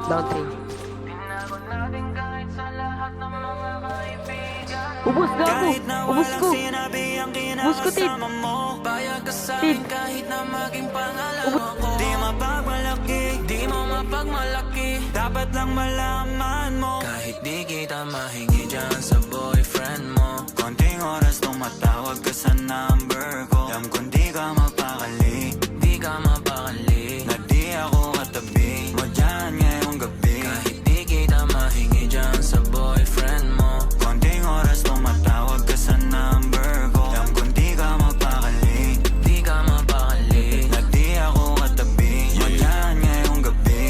Down 3. Ubus gago! Ubus ko! Ubus ko, Tid! Tid! Ubus! Di mapagmalaki, di mo mapagmalaki. Dapat lang malaman mo, kahit di kita mahingi dyan sa boyfriend mo. Konting oras tumatawag ka sa number ko. Alam kong di ka mapakali, di ka mapakali. Na di ako katabi mo dyan ngayong gabi. Kahit di kita mahingi dyan sa boyfriend mo. Konting oras tumatawag ka sa number ko. Alam kong di ka mapakali, di ka mapakali. Na di ako katabi mo dyan ngayong gabi.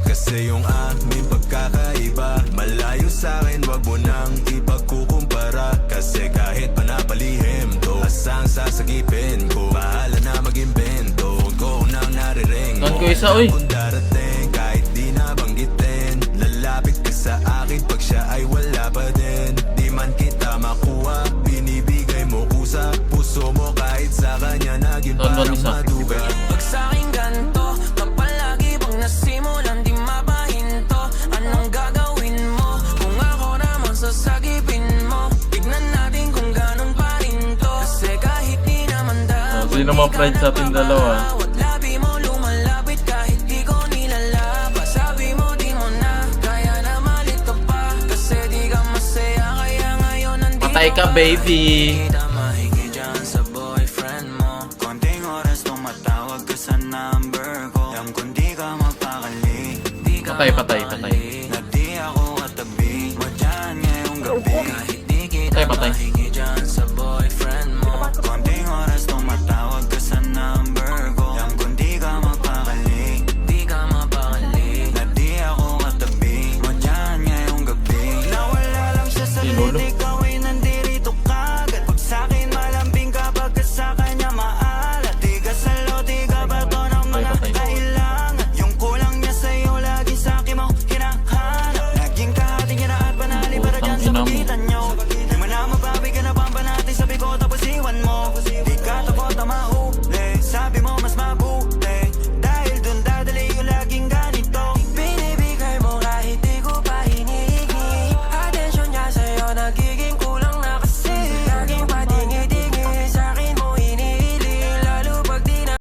Kasi yung aming pagkakaiba malayo sa'kin, wag mo nang ipagkukumpara. Kasi kahit panapalihim to, asang sasagipin ko, bahala na mag-imbento. Huwag ko nang naririnig mo. Doon ko isa, uy. Kung darating kahit di nabanggitin, lalapit ka sa akin pag siya ay wala pa din. Di man kita makuha, binibigay mo kusa. Puso mo kahit sa kanya naging Doon parang isa. maduga. Pag sa'kin ganito, kapalagi pag nasimulan di mapahinto. Anong gagawin mo kung ako naman sasagipin mo? Tignan natin kung ganun pa rin to. Kasi kahit di naman dapat sino ma-pride sa ating dalawa? Labi mo lumalapit kahit di ko nilalaba. Sabi mo di mo na kaya na malito pa. Kasi di ka masaya kaya ngayon nandito Patay ka, baby. kita mahingi dyan sa boyfriend mo. Konting oras tumatawag ka sa number ko. Alam kong di ka mapakali, di ka Patay, patay, patay. Na di ako katabi mo dyan ngayong gabi. Kahit di kita Patay, patay. mahingi dyan sa boyfriend mo. Konting oras tumatawag ka sa number ko. Alam kong di ka mapakali, di ka mapakali. Na di ako katabi mo dyan ngayong gabi. Nawala lang siya sa Lolo. litik, ikaw ay nandirito kagad. Pag sa'kin malambing kapag ka sa kanya maalat. Di ka salo, di ka bato ng mga Patay, patay. kailangan. Yung kulang niya sa'yo lagi sa'kin mo hinahanap. Naging kahati niya na at panali para dyan sa Putang ina mo. pagitan nyo.